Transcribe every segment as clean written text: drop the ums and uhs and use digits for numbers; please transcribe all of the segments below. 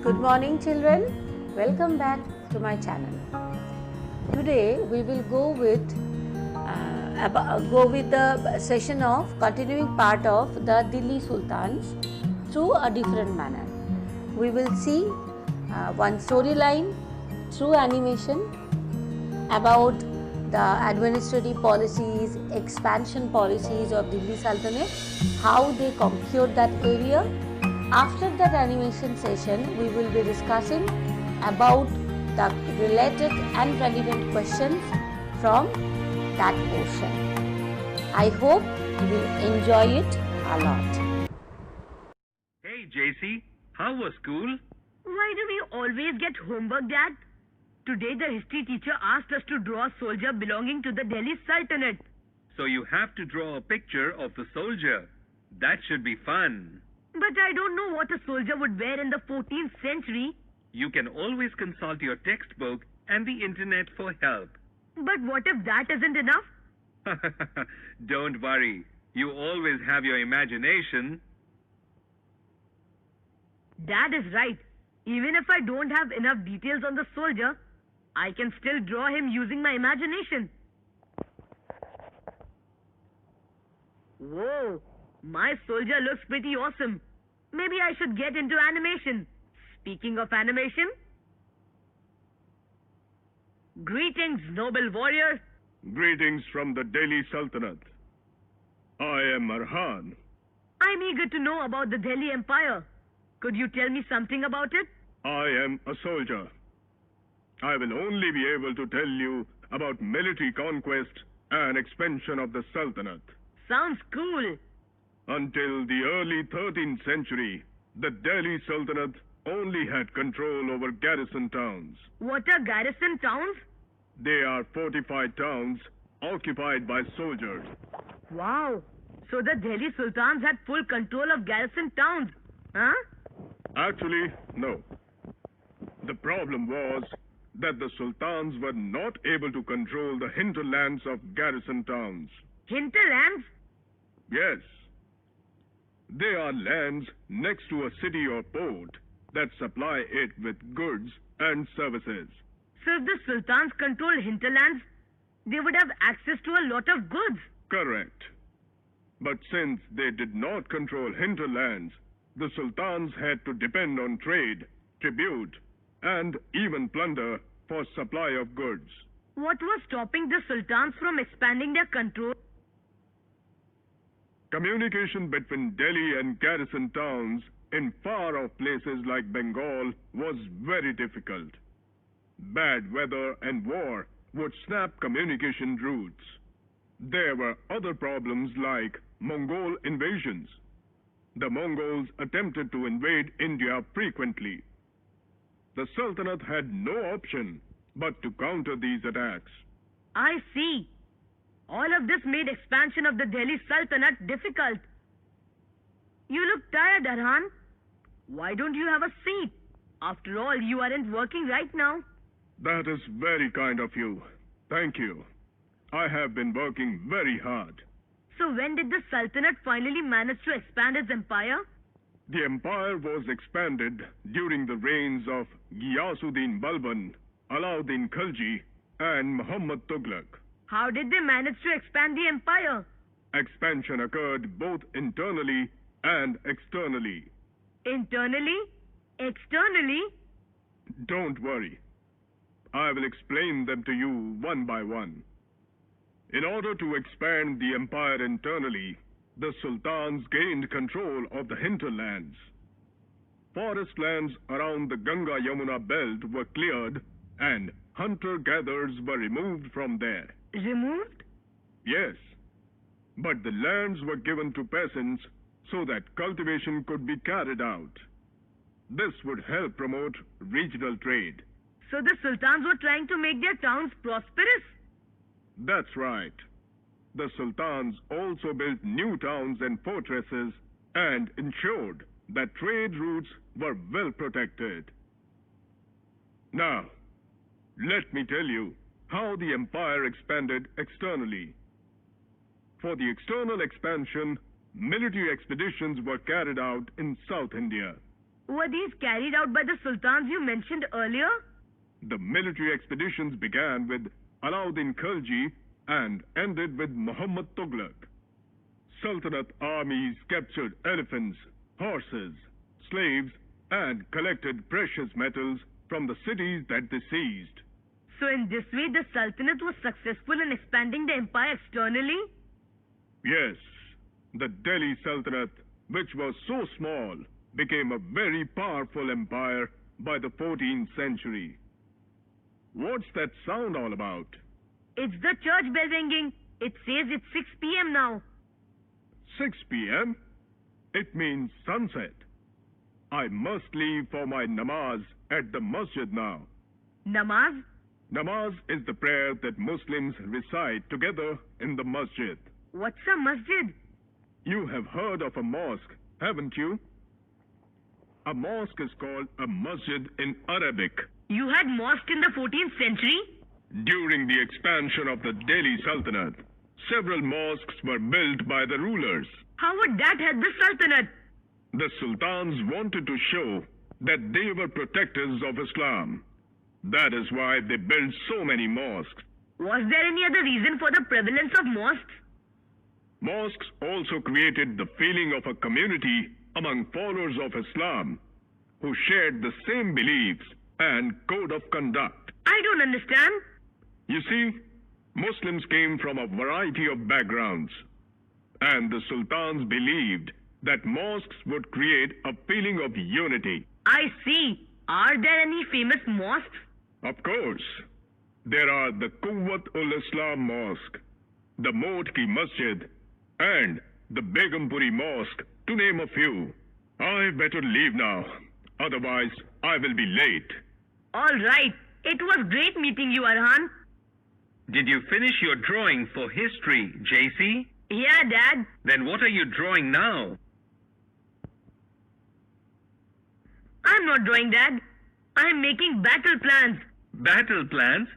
Good morning children, welcome back to my channel. Today we will go with the session of continuing part of the Delhi Sultans through a different manner. We will see one storyline through animation about the administrative policies, expansion policies of Delhi Sultanate, how they conquered that area. After that animation session, we will be discussing about the related and relevant questions from that portion. I hope you will enjoy it a lot. Hey JC, how was school? Why do we always get homework, Dad? Today the history teacher asked us to draw a soldier belonging to the Delhi Sultanate. So you have to draw a picture of the soldier. That should be fun. But I don't know what a soldier would wear in the 14th century. You can always consult your textbook and the internet for help. But what if that isn't enough? Don't worry, you always have your imagination. Dad is right. Even if I don't have enough details on the soldier, I can still draw him using my imagination. Whoa, my soldier looks pretty awesome. Maybe I should get into animation. Speaking of animation, greetings, noble warrior. Greetings from the Delhi Sultanate. I am Marhan. I'm eager to know about the Delhi Empire. Could you tell me something about it? I am a soldier. I will only be able to tell you about military conquest and expansion of the Sultanate. Sounds cool. Until the early 13th century, the Delhi Sultanate only had control over garrison towns. What are garrison towns? They are fortified towns occupied by soldiers. Wow. So the Delhi Sultans had full control of garrison towns, huh? Actually, no. The problem was that the sultans were not able to control the hinterlands of garrison towns. Hinterlands? Yes. They are lands next to a city or port that supply it with goods and services. So if the sultans control hinterlands, they would have access to a lot of goods. Correct. But since they did not control hinterlands, the sultans had to depend on trade, tribute, and even plunder for supply of goods. What was stopping the sultans from expanding their control? Communication between Delhi and garrison towns in far-off places like Bengal was very difficult. Bad weather and war would snap communication routes. There were other problems like Mongol invasions. The Mongols attempted to invade India frequently. The Sultanate had no option but to counter these attacks. I see. All of this made expansion of the Delhi Sultanate difficult. You look tired, Arhan. Why don't you have a seat? After all, you aren't working right now. That is very kind of you. Thank you. I have been working very hard. So when did the Sultanate finally manage to expand its empire? The empire was expanded during the reigns of Ghiyasuddin Balban, Alauddin Khilji, and Muhammad Tughlaq. How did they manage to expand the empire? Expansion occurred both internally and externally. Internally? Externally? Don't worry. I will explain them to you one by one. In order to expand the empire internally, the sultans gained control of the hinterlands. Forest lands around the Ganga-Yamuna belt were cleared and hunter-gatherers were removed from there. Removed? Yes, but the lands were given to peasants so that cultivation could be carried out. This would help promote regional trade. So the sultans were trying to make their towns prosperous? That's right. The sultans also built new towns and fortresses and ensured that trade routes were well protected. Now, let me tell you how the empire expanded externally. For the external expansion, military expeditions were carried out in South India. Were these carried out by the sultans you mentioned earlier? The military expeditions began with Alauddin Khilji and ended with Muhammad Tughlaq. Sultanate armies captured elephants, horses, slaves, and collected precious metals from the cities that they seized. So in this way, the Sultanate was successful in expanding the empire externally? Yes, the Delhi Sultanate, which was so small, became a very powerful empire by the 14th century. What's that sound all about? It's the church bell ringing. It says it's 6 p.m. now. 6 p.m.? It means sunset. I must leave for my namaz at the masjid now. Namaz? Namaz is the prayer that Muslims recite together in the masjid. What's a masjid? You have heard of a mosque, haven't you? A mosque is called a masjid in Arabic. You had mosque in the 14th century? During the expansion of the Delhi Sultanate, several mosques were built by the rulers. How would that help the Sultanate? The sultans wanted to show that they were protectors of Islam. That is why they built so many mosques. Was there any other reason for the prevalence of mosques? Mosques also created the feeling of a community among followers of Islam who shared the same beliefs and code of conduct. I don't understand. You see, Muslims came from a variety of backgrounds, and the sultans believed that mosques would create a feeling of unity. I see. Are there any famous mosques? Of course. There are the Quwwat-ul-Islam Mosque, the Mot Ki Masjid, and the Begumpuri Mosque, to name a few. I better leave now, otherwise I will be late. All right. It was great meeting you, Arhan. Did you finish your drawing for history, JC? Yeah, Dad. Then what are you drawing now? I'm not drawing, Dad. I'm making battle plans Battle plans?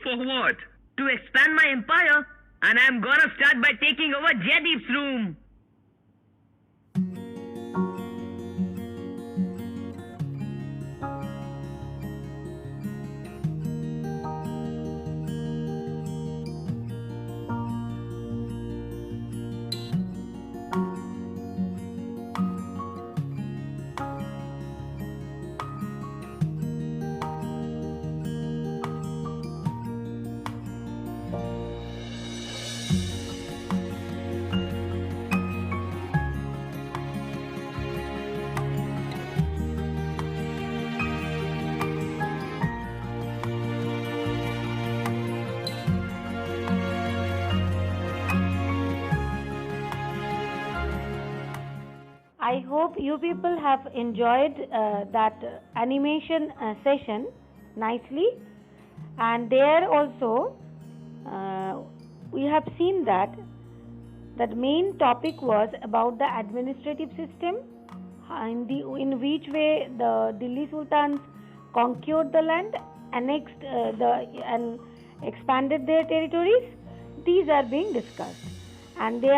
For what? to expand my empire, and I'm gonna start by taking over Jaideep's room. I hope you people have enjoyed that animation session nicely, and there also we have seen that main topic was about the administrative system, in which way the Delhi Sultans conquered the land, annexed and expanded their territories. These are being discussed, and they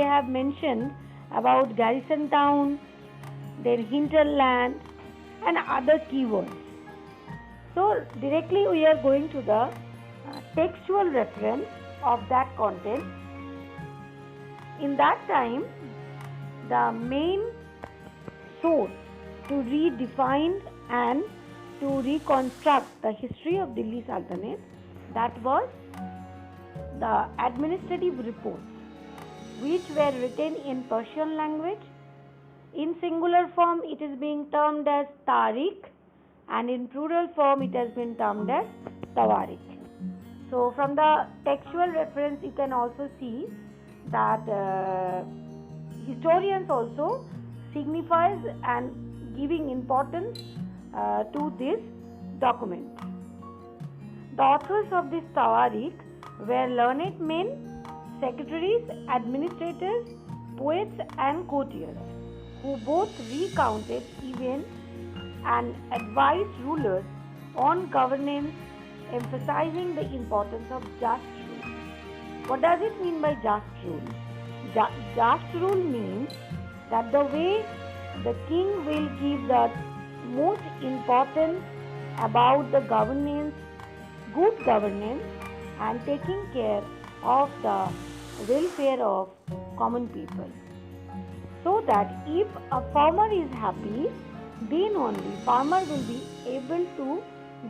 have mentioned about garrison town, their hinterland, and other keywords. So directly we are going to the textual reference of that content. In that time, the main source to redefine and to reconstruct the history of Delhi Sultanate, that was the administrative reports, which were written in Persian language. In singular form it is being termed as Tariq, and in plural form it has been termed as Tawarikh. So from the textual reference you can also see that historians also signifies and giving importance to this document. The authors of this Tawarikh were learned men, secretaries, administrators, poets and courtiers, who both recounted events and advised rulers on governance, emphasizing the importance of just rule. What does it mean by just rule? Just rule means that the way the king will give the most importance about the governance, good governance, and taking care of the welfare of common people. So that if a farmer is happy, then only farmer will be able to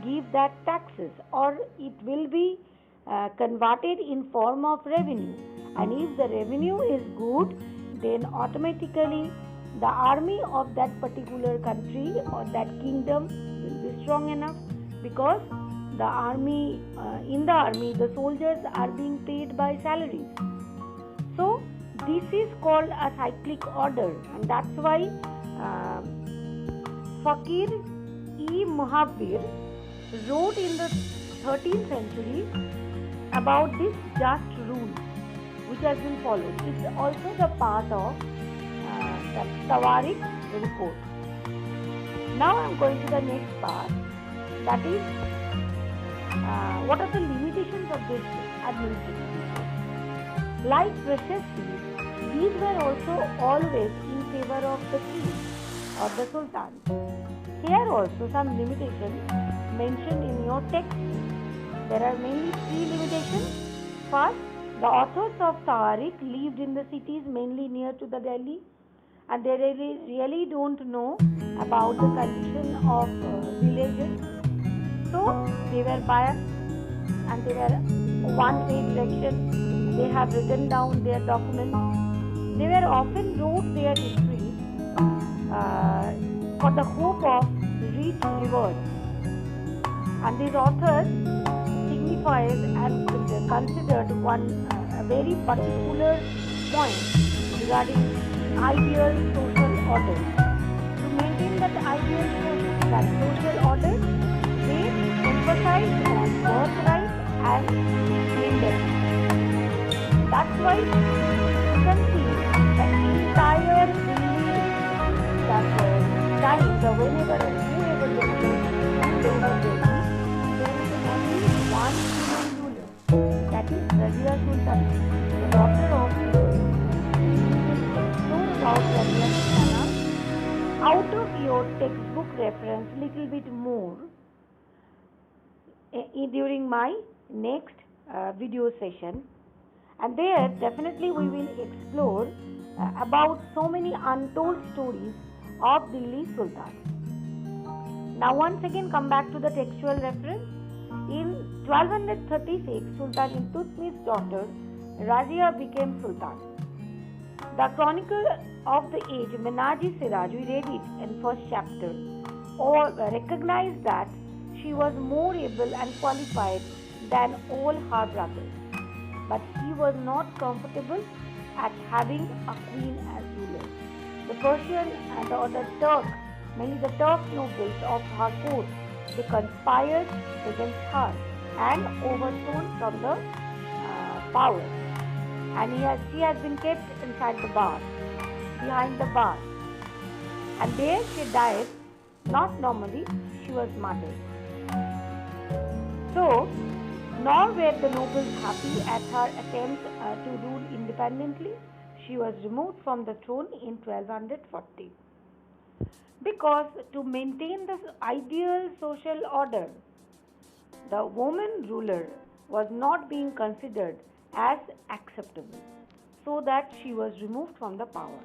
give that taxes, or it will be converted in form of revenue. And if the revenue is good, then automatically the army of that particular country or that kingdom will be strong enough, because the army in the army the soldiers are being paid by salaries. So this is called a cyclic order, and that's why Fakir-e-Muhabir wrote in the 13th century about this just rule which has been followed. It's also the part of the Tawarik report. Now I am going to the next part, that is what are the limitations of this administration. Like precious seeds, these were also always in favor of the king or the sultan. Here also some limitations mentioned in your text. There are mainly 3 limitations. First, the authors of Tawarik lived in the cities mainly near to the Delhi, and they really don't know about the condition of villages. So they were biased and they were one way direction. They have written down their documents. They were often wrote their histories for the hope of rich rewards. And these authors signifies and considered one very particular point regarding ideal social order. To maintain that ideal social order, they emphasize on birthright and gender. That's why you can see the entire time, whenever whoever the king over there is only one human ruler, that is Razia Sultan, the daughter of explore about Razia Sultana out of your textbook reference little bit more during my next video session, and there definitely we will explore about so many untold stories of Delhi Sultan. Now once again come back to the textual reference. In 1236, Sultan Iltutmish's daughter Razia became Sultan. The Chronicle of the Age, Menaj-i-Siraj, we read it in first chapter, or recognized that she was more able and qualified than all her brothers. But he was not comfortable at having a queen as ruler. The Persian or the Turk, mainly the Turk nobles of her court, they conspired against her and overthrown from the power. And she has been kept inside the bar, behind the bar. And there she died, not normally, she was murdered. So, nor were the nobles happy at her attempt to rule independently. She was removed from the throne in 1240. Because to maintain the ideal social order, the woman ruler was not being considered as acceptable, so that she was removed from the power.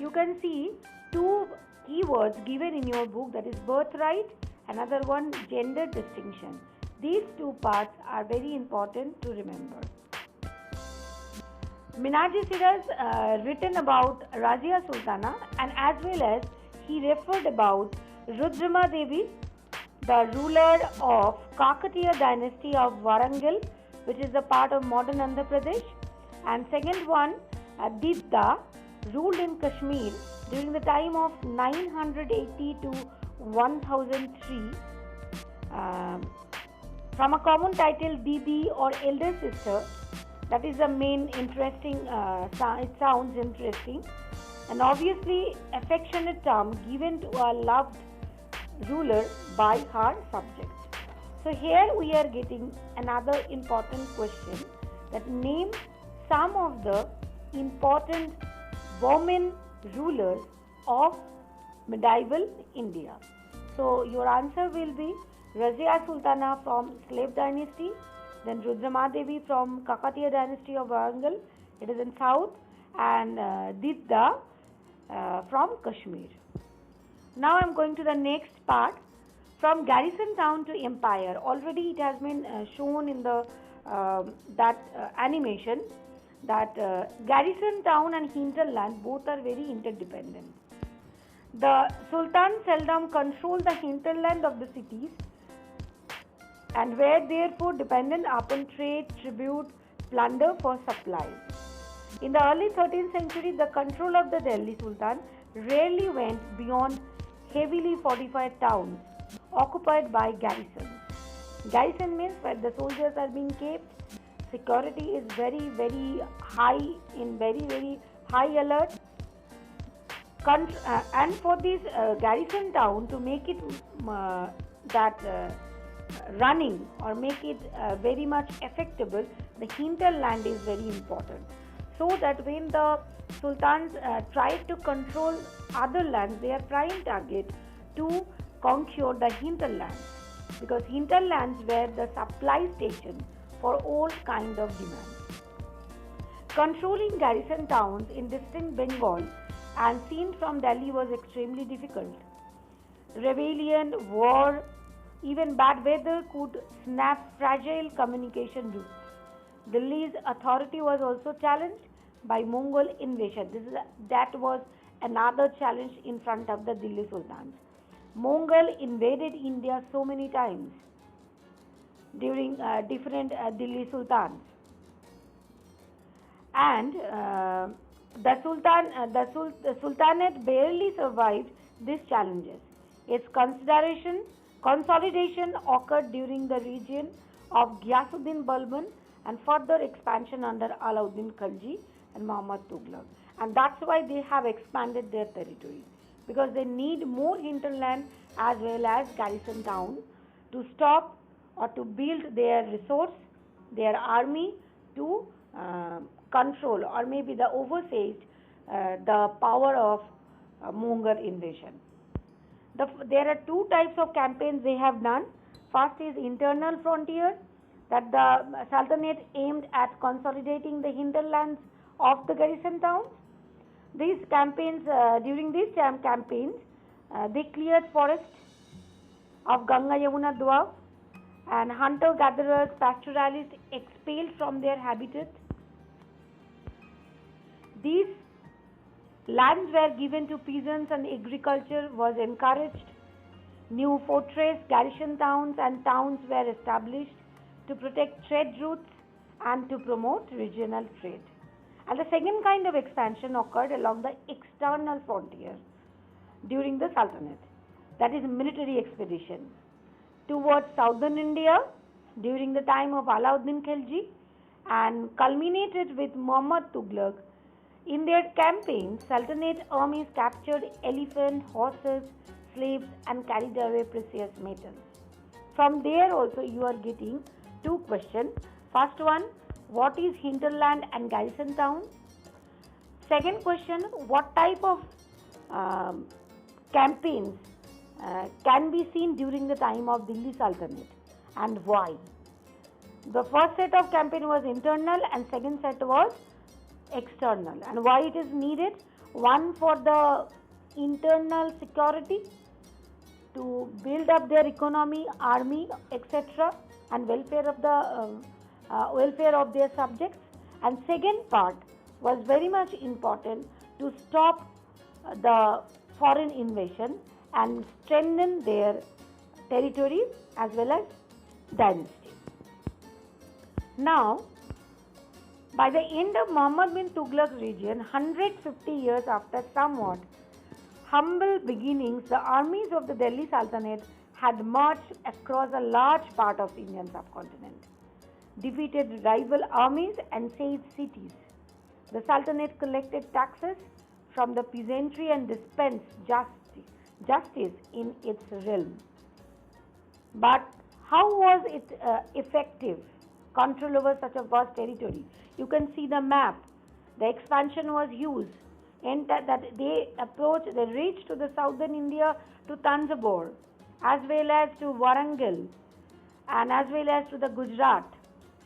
You can see 2 keywords given in your book, that is birthright, another one gender distinction. These 2 parts are very important to remember. Menaj-i-Siraj written about Razia Sultana, and as well as he referred about Rudrama Devi, the ruler of Kakatiya dynasty of Warangal, which is a part of modern Andhra Pradesh, and second one Didda, ruled in Kashmir during the time of 980 to 1003 from a common title Didi or elder sister. That is the main interesting, it sounds interesting, and obviously affectionate term given to a loved ruler by her subjects. So here we are getting another important question, that name some of the important women rulers of medieval India. So your answer will be Razia Sultana from Slave dynasty, then Rudramadevi from Kakatiya dynasty of Warangal, it is in south, and Didda from Kashmir. Now I am going to the next part, from garrison town to empire. Already it has been shown in the animation that garrison town and hinterland both are very interdependent. The Sultan seldom controlled the hinterland of the cities and were therefore dependent upon trade, tribute, plunder for supplies. In the early 13th century, the control of the Delhi Sultan rarely went beyond heavily fortified towns occupied by garrisons. Garrison means where the soldiers are being kept, security is very, very high, in very, very high alert. And for this garrison town to make it running or make it very much effective, the hinterland is very important. So that when the sultans tried to control other lands, their prime target to conquer the hinterlands, because hinterlands were the supply station for all kind of demands. Controlling garrison towns in distant Bengal and seen from Delhi was extremely difficult. Rebellion, war, even bad weather could snap fragile communication routes. Delhi's authority was also challenged by Mongol invasion. That was another challenge in front of the Delhi Sultans. Mongol invaded India so many times during different Delhi Sultans, and the Sultanate barely survived these challenges. Its consolidation occurred during the reign of Ghiyasuddin Balban and further expansion under Alauddin Khilji and Muhammad Tughlaq. And that's why they have expanded their territory, because they need more hinterland as well as garrison town to stop or to build their resource, their army to control or maybe the oversee the power of Mongol invasion. There are two types of campaigns they have done. First is internal frontier, that the Sultanate aimed at consolidating the hinterlands of the garrison towns. These campaigns, during these campaigns, they cleared forests of Ganga Yamuna Doab, and hunter-gatherers, pastoralists expelled from their habitat. These lands were given to peasants and agriculture was encouraged. New fortress, garrison towns and towns were established to protect trade routes and to promote regional trade. And the second kind of expansion occurred along the external frontier during the Sultanate, that is military expedition towards southern India during the time of Alauddin Khilji and culminated with Muhammad Tughlaq. In their campaigns, Sultanate armies captured elephants, horses, slaves and carried away precious metals. From there also you are getting two questions. First one, what is hinterland and garrison town? Second question, what type of campaigns can be seen during the time of Delhi Sultanate and why? The first set of campaign was internal and second set was external, and why it is needed? One, for the internal security, to build up their economy, army, etc., and welfare of their subjects, and second part was very much important to stop the foreign invasion and strengthen their territory as well as dynasty. Now, by the end of Muhammad bin Tughlaq's reign, 150 years after somewhat humble beginnings, the armies of the Delhi Sultanate had marched across a large part of the Indian subcontinent, defeated rival armies and sieged cities. The Sultanate collected taxes from the peasantry and dispensed justice in its realm. But how was it effective control over such a vast territory? You can see the map. The expansion was huge. that they reached to the southern India, to Tanjore, as well as to Warangal, and as well as to the Gujarat.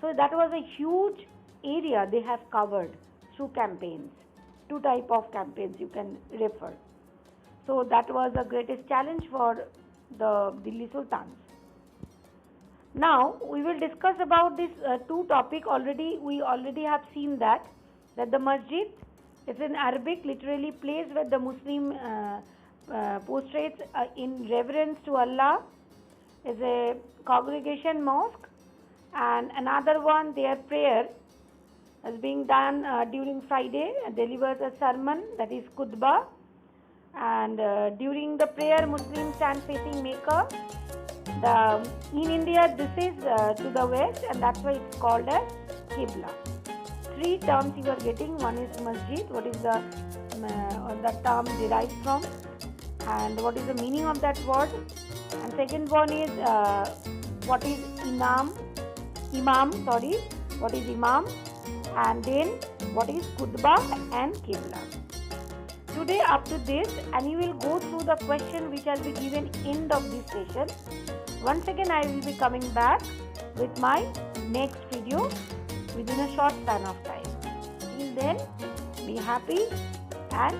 So that was a huge area they have covered through campaigns. Two type of campaigns you can refer. So that was the greatest challenge for the Delhi Sultans. Now we will discuss about this two topic. We already have seen that the masjid is in Arabic, literally place where the Muslim prostrates in reverence to Allah, is a congregation mosque, and another one, their prayer is being done during Friday, delivers a sermon, that is khutbah, and during the prayer Muslims stand facing Mecca. In India this is to the west, and that's why it's called as Qibla. Three terms you are getting. One is masjid, what is the term derived from, and what is the meaning of that word, and second one is what is what is imam, and then what is khutbah and Qibla. Today up to this, and you will go through the question which will be given end of this session. Once again I will be coming back with my next video within a short span of time. Till then, be happy and